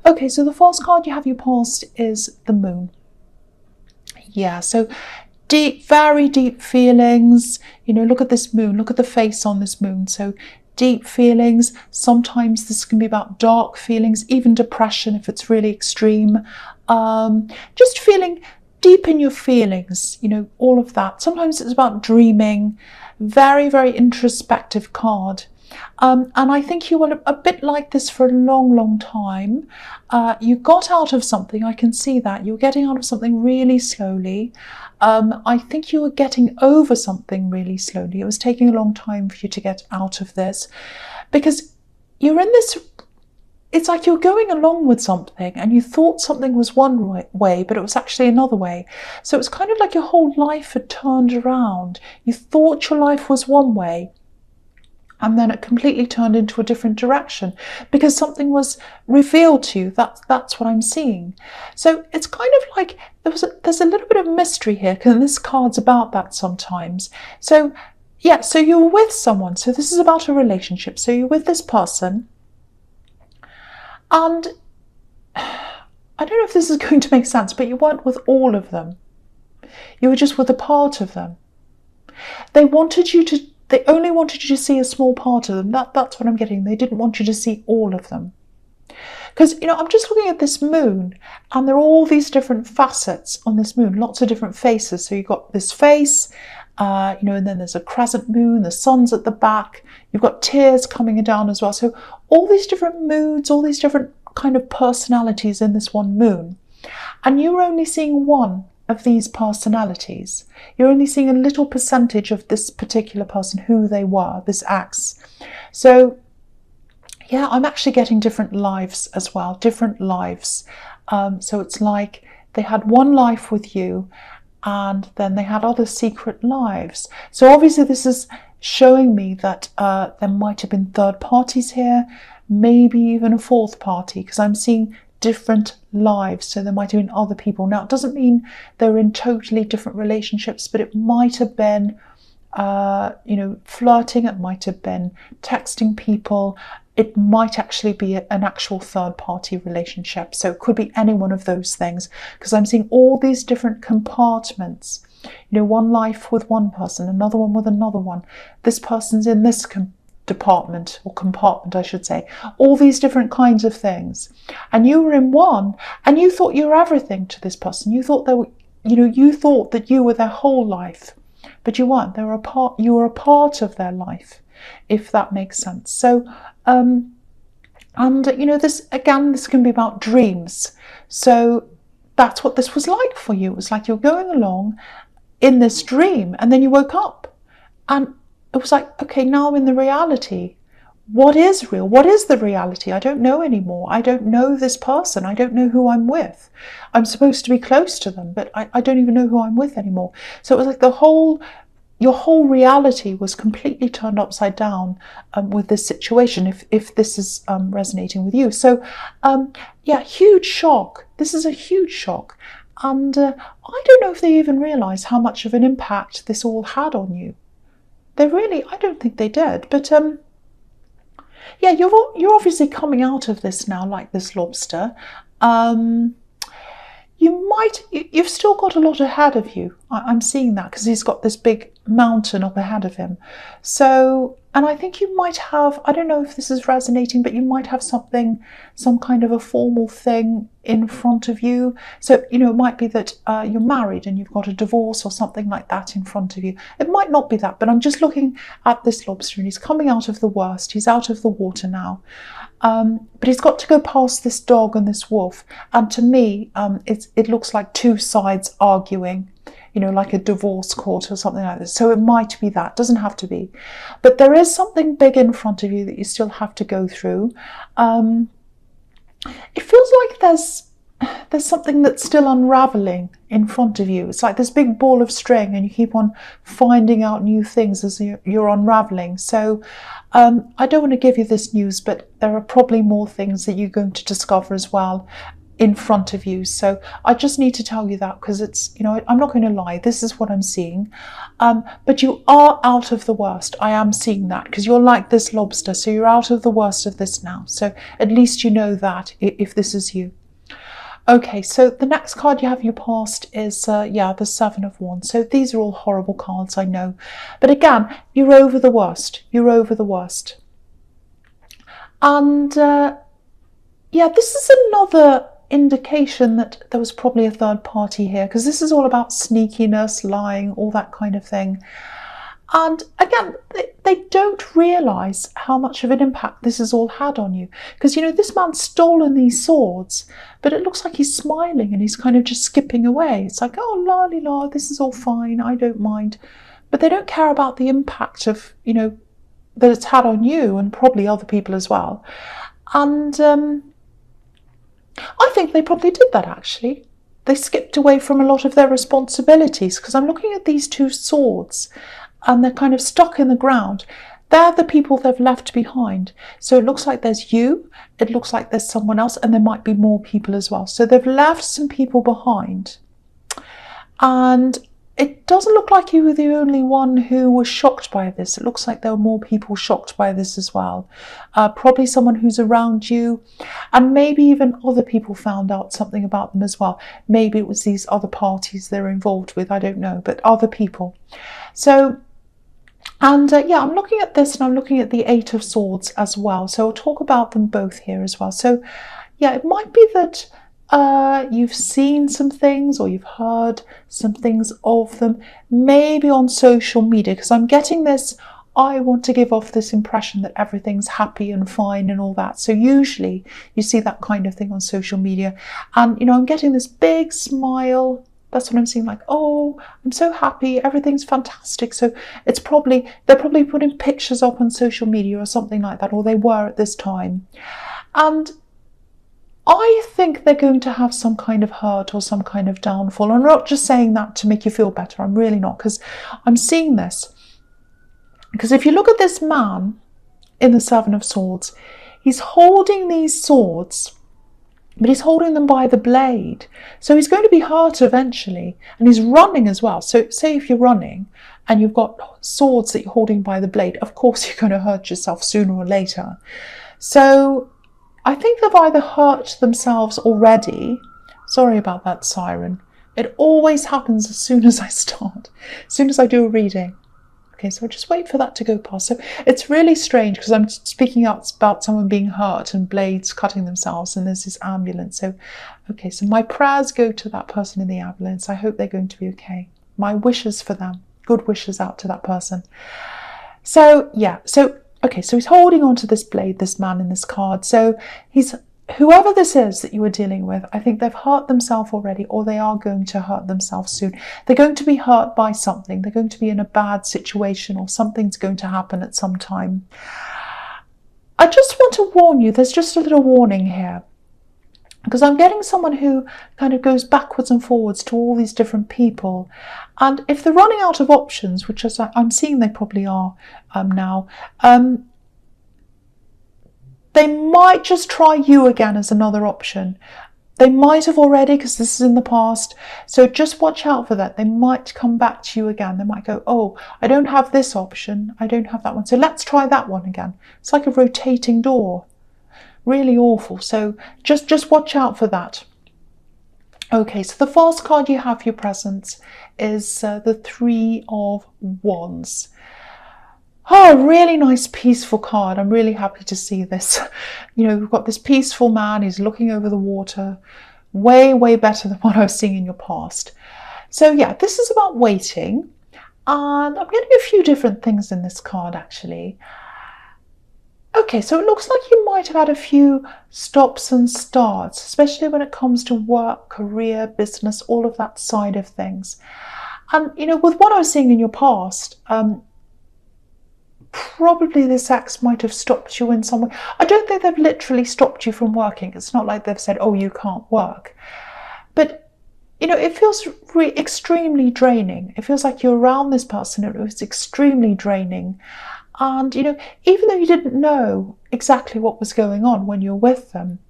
Okay, so the first card you have your past is the moon. Yeah, so deep, very deep feelings. You know, look at this moon, look at the face on this moon. So deep feelings. Sometimes this can be about dark feelings, even depression if it's really extreme. Just feeling deep in your feelings, you know, all of that. Sometimes it's about dreaming. Very, very introspective card. And I think you were a bit like this for a long, long time. You got out of something, I can see that. You were getting out of something really slowly. I think you were getting over something really slowly. It was taking a long time for you to get out of this because you're in this, it's like you're going along with something and you thought something was one way, but it was actually another way. So it's kind of like your whole life had turned around. You thought your life was one way, and then it completely turned into a different direction because something was revealed to you. That's what I'm seeing. So it's kind of like there's a little bit of mystery here, because this card's about that sometimes. So yeah, so you're with someone. So this is about a relationship. So you're with this person, and I don't know if this is going to make sense, but you weren't with all of them. You were just with a part of them. They only wanted you to see a small part of them. That's what I'm getting. They didn't want you to see all of them. Because, you know, I'm just looking at this moon, and there are all these different facets on this moon, lots of different faces. So you've got this face, you know, and then there's a crescent moon, the sun's at the back, you've got tears coming down as well. So all these different moods, all these different kind of personalities in this one moon. And you're only seeing one of these personalities. You're only seeing a little percentage of this particular person, who they were, this ex. So yeah, I'm actually getting different lives as well, different lives. So it's like they had one life with you and then they had other secret lives. So obviously this is showing me that there might have been third parties here, maybe even a fourth party, because I'm seeing different lives. So there might have been other people. Now, it doesn't mean they're in totally different relationships, but it might have been, you know, flirting. It might have been texting people. It might actually be an actual third-party relationship. So it could be any one of those things, because I'm seeing all these different compartments. You know, one life with one person, another one with another one. This person's in this department, or compartment I should say, all these different kinds of things. And you were in one, and you thought you were everything to this person. You thought you thought that you were their whole life, but you weren't. You were a part of their life, if that makes sense. So and you know, this can be about dreams. So that's what this was like for you. It was like you're going along in this dream, and then you woke up, and it was like, okay, now I'm in the reality. What is real? What is the reality? I don't know anymore. I don't know this person. I don't know who I'm with. I'm supposed to be close to them, but I don't even know who I'm with anymore. So it was like your whole reality was completely turned upside down with this situation, if this is resonating with you. So yeah, huge shock. This is a huge shock. And I don't know if they even realise how much of an impact this all had on you. I don't think they did. But yeah, you're obviously coming out of this now like this lobster. You've still got a lot ahead of you. I'm seeing that because he's got this big mountain up ahead of him. So, and I think you might have, I don't know if this is resonating, but you might have some kind of a formal thing in front of you. So, you know, it might be that you're married and you've got a divorce or something like that in front of you. It might not be that, but I'm just looking at this lobster and he's coming out of the worst. He's out of the water now. But he's got to go past this dog and this wolf. And to me, it looks like two sides arguing, you know, like a divorce court or something like this. So it might be that, doesn't have to be. But there is something big in front of you that you still have to go through. It feels like there's something that's still unraveling in front of you. It's like this big ball of string and you keep on finding out new things as you're unraveling. So I don't want to give you this news, but there are probably more things that you're going to discover as well. in front of you. So I just need to tell you that, because it's, I'm not going to lie, this is what I'm seeing. But you are out of the worst. I am seeing that, because you're like this lobster, so you're out of the worst of this now. So at least you know that, if this is you. Okay, so the next card you have your past is, the Seven of Wands. So these are all horrible cards, I know. But again, you're over the worst. You're over the worst. And this is another indication that there was probably a third party here, because this is all about sneakiness, lying, all that kind of thing. And again, they don't realise how much of an impact this has all had on you. Because, this man's stolen these swords, but it looks like he's smiling and he's kind of just skipping away. It's like, oh, la, this is all fine, I don't mind. But they don't care about the impact of, that it's had on you, and probably other people as well. And I think they probably did that, actually. They skipped away from a lot of their responsibilities, because I'm looking at these two swords and they're kind of stuck in the ground. They're the people they've left behind. So it looks like there's you, it looks like there's someone else, and there might be more people as well. So they've left some people behind. And it doesn't look like you were the only one who was shocked by this. It looks like there were more people shocked by this as well. Probably someone who's around you, and maybe even other people found out something about them as well. Maybe it was these other parties they're involved with, I don't know, but other people. So, and I'm looking at this, and I'm looking at the Eight of Swords as well. So I'll talk about them both here as well. So yeah, it might be that you've seen some things, or you've heard some things of them, maybe on social media, because I'm getting this, I want to give off this impression that everything's happy and fine and all that. So usually you see that kind of thing on social media, and I'm getting this big smile. That's what I'm seeing, like, oh, I'm so happy, everything's fantastic. So they're probably putting pictures up on social media or something like that, or they were at this time. And I think they're going to have some kind of hurt or some kind of downfall. I'm not just saying that to make you feel better. I'm really not, because I'm seeing this. Because if you look at this man in the Seven of Swords, he's holding these swords, but he's holding them by the blade. So he's going to be hurt eventually. And he's running as well. So say if you're running and you've got swords that you're holding by the blade, of course you're going to hurt yourself sooner or later. So I think they've either hurt themselves already. Sorry about that siren. It always happens as soon as I start, as soon as I do a reading. Okay, so I'll just wait for that to go past. So it's really strange, because I'm speaking out about someone being hurt and blades cutting themselves, and there's this ambulance. So, okay, so my prayers go to that person in the ambulance. I hope they're going to be okay. My wishes for them, good wishes out to that person. So, yeah, okay, so he's holding on to this blade, this man in this card. So whoever this is that you were dealing with, I think they've hurt themselves already, or they are going to hurt themselves soon. They're going to be hurt by something. They're going to be in a bad situation, or something's going to happen at some time. I just want to warn you, there's just a little warning here. Because I'm getting someone who kind of goes backwards and forwards to all these different people. And if they're running out of options, which I'm seeing they probably are now, they might just try you again as another option. They might have already, because this is in the past. So just watch out for that. They might come back to you again. They might go, oh, I don't have this option. I don't have that one. So let's try that one again. It's like a rotating door. Really awful. So just watch out for that. Okay, so the first card you have for your presents is the Three of Wands. Oh, really nice, peaceful card. I'm really happy to see this. We've got this peaceful man. He's looking over the water. Way, way better than what I was seeing in your past. So yeah, this is about waiting. And I'm getting a few different things in this card, actually. Okay, so it looks like you might have had a few stops and starts, especially when it comes to work, career, business, all of that side of things. And, with what I was seeing in your past, probably this ex might have stopped you in some way. I don't think they've literally stopped you from working. It's not like they've said, oh, you can't work. But, it feels extremely draining. It feels like you're around this person. It was extremely draining. And, even though you didn't know exactly what was going on when you were with them,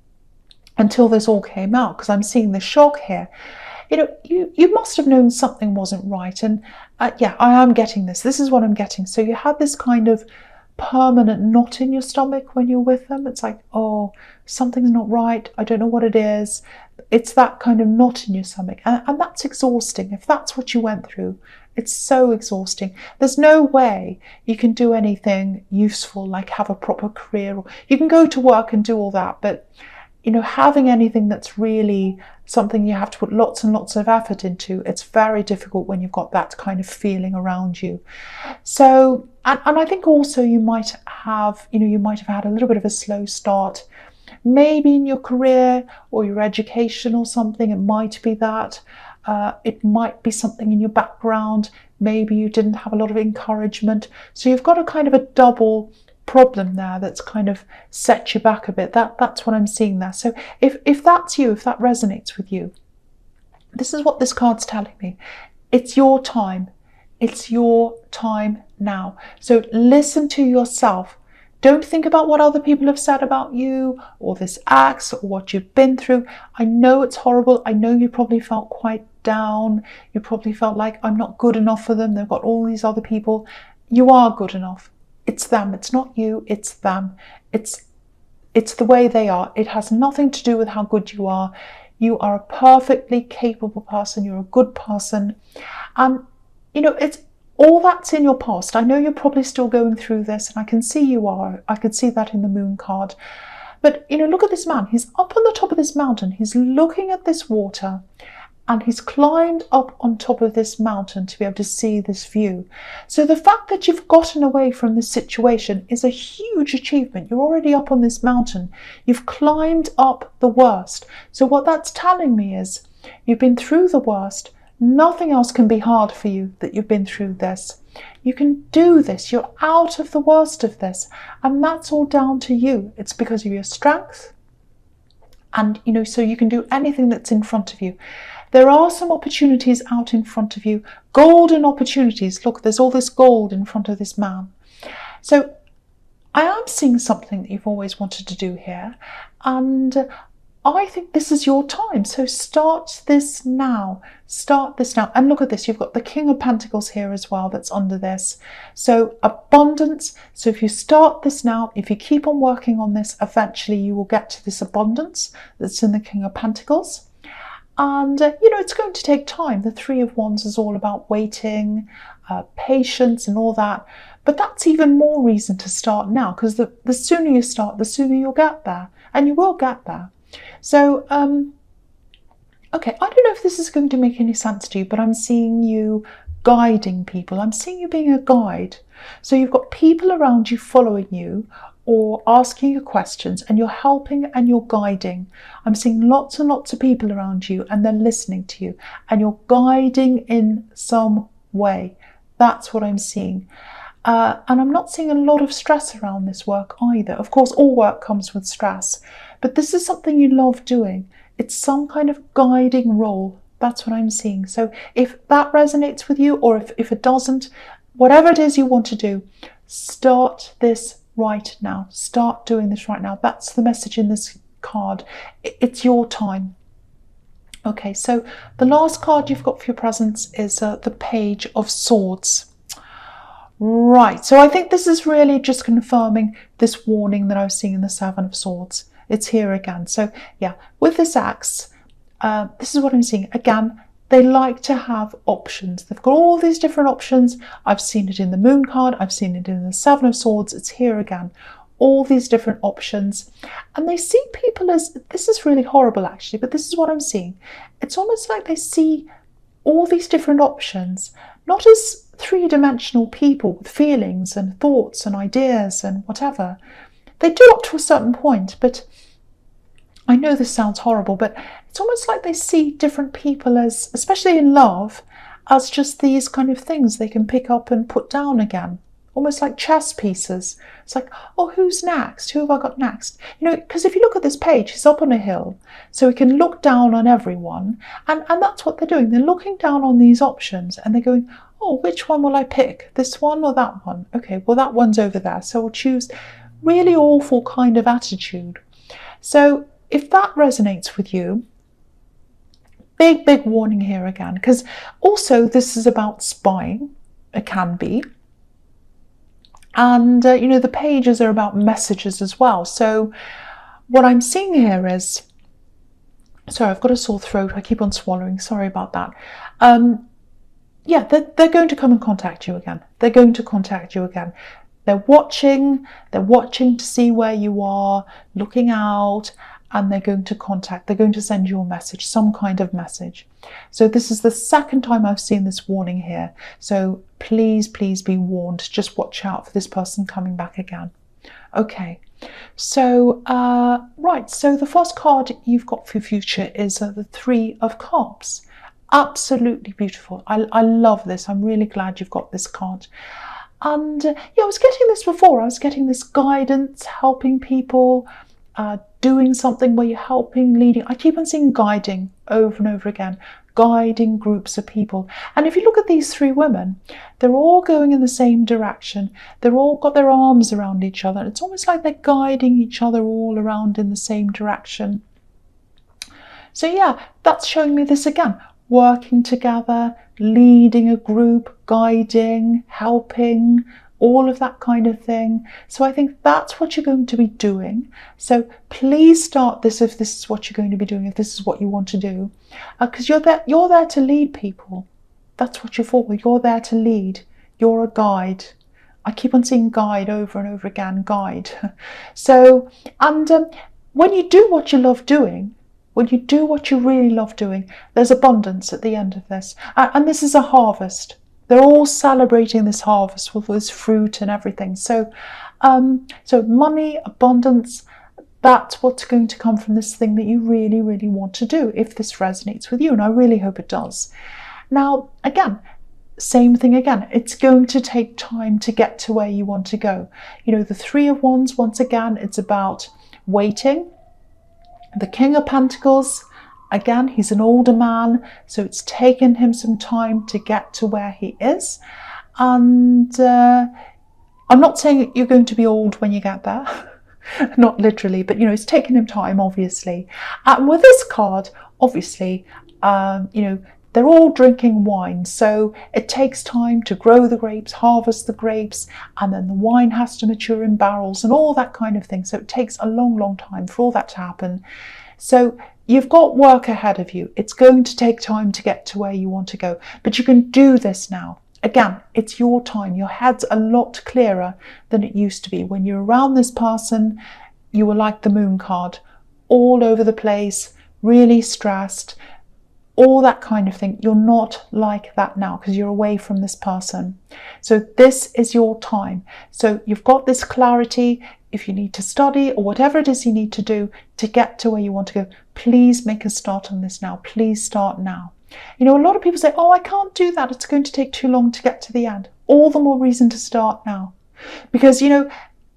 until this all came out, because I'm seeing the shock here. You must have known something wasn't right. And yeah, I am getting this. This is what I'm getting. So you had this kind of permanent knot in your stomach when you're with them. It's like, oh, something's not right. I don't know what it is. It's that kind of knot in your stomach. And that's exhausting. If that's what you went through, it's so exhausting. There's no way you can do anything useful, like have a proper career. Or you can go to work and do all that, but having anything that's really something you have to put lots and lots of effort into, it's very difficult when you've got that kind of feeling around you. So, and I think also you might have had a little bit of a slow start, maybe in your career or your education or something. It might be that. It might be something in your background. Maybe you didn't have a lot of encouragement. So you've got a kind of a double problem there that's kind of set you back a bit. That's what I'm seeing there. So if that's you, if that resonates with you, this is what this card's telling me. It's your time. It's your time now. So listen to yourself. Don't think about what other people have said about you or this ex or what you've been through. I know it's horrible. I know you probably felt quite down. You probably felt like, I'm not good enough for them. They've got all these other people. You are good enough. It's them. It's not you. It's them. It's the way they are. It has nothing to do with how good you are. You are a perfectly capable person. You're a good person. And, it's all that's in your past. I know you're probably still going through this, and I can see you are. I could see that in the moon card. But, look at this man. He's up on the top of this mountain. He's looking at this water, and he's climbed up on top of this mountain to be able to see this view. So the fact that you've gotten away from this situation is a huge achievement. You're already up on this mountain. You've climbed up the worst. So what that's telling me is you've been through the worst. Nothing else can be hard for you that you've been through this. You can do this. You're out of the worst of this. And that's all down to you. It's because of your strength. And, so you can do anything that's in front of you. There are some opportunities out in front of you, golden opportunities. Look, there's all this gold in front of this man. So I am seeing something that you've always wanted to do here. And I think this is your time. So start this now. Start this now. And look at this. You've got the King of Pentacles here as well that's under this. So abundance. So if you start this now, if you keep on working on this, eventually you will get to this abundance that's in the King of Pentacles. And, it's going to take time. The Three of Wands is all about waiting, patience and all that. But that's even more reason to start now, because the sooner you start, the sooner you'll get there. And you will get there. So, okay, I don't know if this is going to make any sense to you, but I'm seeing you guiding people. I'm seeing you being a guide. So you've got people around you following you, or asking you questions, and you're helping and you're guiding. I'm seeing lots and lots of people around you, and they're listening to you, and you're guiding in some way. That's what I'm seeing. And I'm not seeing a lot of stress around this work either. Of course, all work comes with stress, but this is something you love doing. It's some kind of guiding role. That's what I'm seeing. So if that resonates with you, or if it doesn't, whatever it is you want to do, start this right now. Start doing this right now. That's the message in this card. It's your time. Okay, so the last card you've got for your presence is the Page of Swords. Right, so I think this is really just confirming this warning that I was seeing in the Seven of Swords. It's here again. So yeah, with this axe, this is what I'm seeing. Again, they like to have options. They've got all these different options. I've seen it in the Moon card. I've seen it in the Seven of Swords. It's here again. All these different options. And they see people as, this is really horrible actually, but this is what I'm seeing. It's almost like they see all these different options, not as three-dimensional people with feelings and thoughts and ideas and whatever. They do up to a certain point, but I know this sounds horrible, but it's almost like they see different people as, especially in love, as just these kind of things they can pick up and put down again. Almost like chess pieces. It's like, oh, who's next? Who have I got next? Because if you look at this page, he's up on a hill, so he can look down on everyone. And that's what they're doing. They're looking down on these options and they're going, oh, which one will I pick? This one or that one? Okay, well, that one's over there, so we'll choose. Really awful kind of attitude. So if that resonates with you, big warning here again, because also this is about spying. It can be. And, the pages are about messages as well. So what I'm seeing here is, sorry, I've got a sore throat. I keep on swallowing. Sorry about that. Yeah, they're going to come and contact you again. They're going to contact you again. They're watching to see where you are, looking out, and they're going to send you a message, some kind of message. So this is the second time I've seen this warning here. So please be warned. Just watch out for this person coming back again. Okay, so right, so the first card you've got for future is the Three of Cups. Absolutely beautiful. I love this. I'm really glad you've got this card. And yeah, I was getting this before. I was getting this guidance, helping people, doing something where you're helping, leading. I keep on seeing guiding over and over again, guiding groups of people. And if you look at these three women, they're all going in the same direction. They're all got their arms around each other. It's almost like they're guiding each other all around in the same direction. So yeah, that's showing me this again. Working together, leading a group, guiding, helping, all of that kind of thing. So I think that's what you're going to be doing. So please start this if this is what you're going to be doing, if this is what you want to do, because you're there to lead people. That's what you're for. You're there to lead. You're a guide. I keep on seeing guide over and over again, guide. So, and when you do what you love doing, when you do what you really love doing, there's abundance at the end of this. And this is a harvest. They're all celebrating this harvest with this fruit and everything. So, so money, abundance, that's what's going to come from this thing that you really, really want to do, if this resonates with you. And I really hope it does. Now, again, same thing again. It's going to take time to get to where you want to go. The Three of Wands, once again, it's about waiting. The King of Pentacles, again, he's an older man, so it's taken him some time to get to where he is. And I'm not saying you're going to be old when you get there, not literally, but it's taken him time, obviously. And with this card, obviously, they're all drinking wine, so it takes time to grow the grapes, harvest the grapes, and then the wine has to mature in barrels and all that kind of thing. So it takes a long time for all that to happen. So you've got work ahead of you. It's going to take time to get to where you want to go, but you can do this now. Again, it's your time. Your head's a lot clearer than it used to be. When you're around this person, you were like the Moon card, all over the place, really stressed, all that kind of thing. You're not like that now because you're away from this person. So this is your time. So you've got this clarity. If you need to study or whatever it is you need to do to get to where you want to go, please make a start on this now. Please start now. A lot of people say, oh, I can't do that. It's going to take too long to get to the end. All the more reason to start now. Because,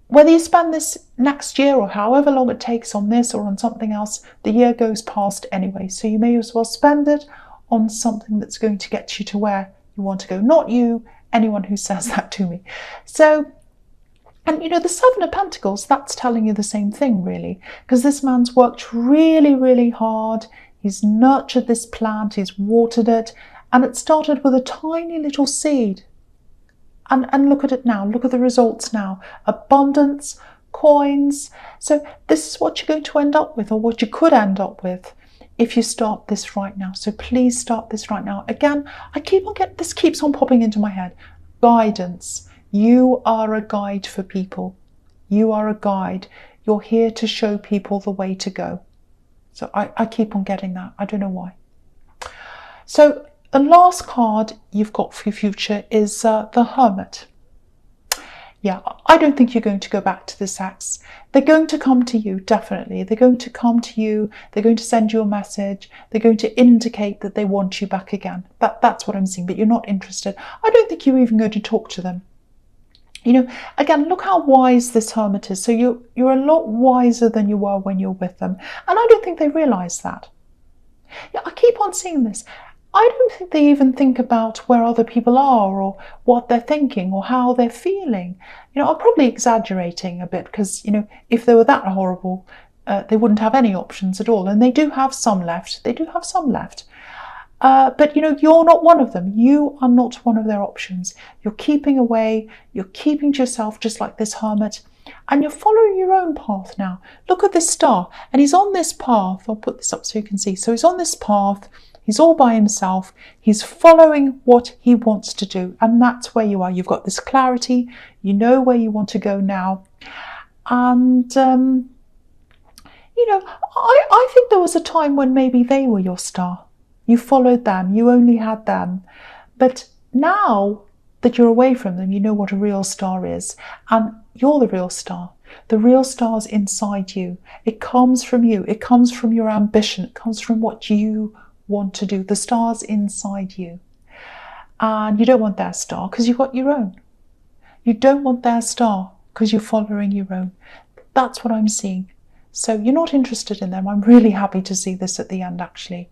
whether you spend this next year or however long it takes on this or on something else, the year goes past anyway. So you may as well spend it on something that's going to get you to where you want to go. Not you, anyone who says that to me. So, and the Seven of Pentacles, that's telling you the same thing, really. Because this man's worked really, really hard. He's nurtured this plant, he's watered it, and it started with a tiny little seed. And look at it now, look at the results now. Abundance, coins. So this is what you're going to end up with, or what you could end up with if you start this right now. So please start this right now. Again, this keeps on popping into my head. Guidance. You are a guide for people. You are a guide. You're here to show people the way to go. So I keep on getting that. I don't know why. So the last card you've got for your future is the Hermit. Yeah, I don't think you're going to go back to this ex. They're going to come to you, definitely. They're going to come to you. They're going to send you a message. They're going to indicate that they want you back again. That's what I'm seeing, but you're not interested. I don't think you're even going to talk to them. Again, look how wise this Hermit is. So you're a lot wiser than you were when you're with them. And I don't think they realise that. Yeah, I keep on seeing this. I don't think they even think about where other people are or what they're thinking or how they're feeling. I'm probably exaggerating a bit because, if they were that horrible, they wouldn't have any options at all. And they do have some left. They do have some left. But you know, you're not one of them. You are not one of their options. You're keeping away. You're keeping to yourself, just like this hermit. And you're following your own path now. Look at this star. And he's on this path. I'll put this up so you can see. So he's on this path. He's all by himself. He's following what he wants to do. And that's where you are. You've got this clarity. You know where you want to go now. And, you know, I think there was a time when maybe they were your star. You followed them. You only had them. But now that you're away from them, you know what a real star is. And you're the real star. The real star's inside you. It comes from you. It comes from your ambition. It comes from what you want to do. The star's inside you. And you don't want their star because you've got your own. You don't want their star because you're following your own. That's what I'm seeing. So you're not interested in them. I'm really happy to see this at the end, actually.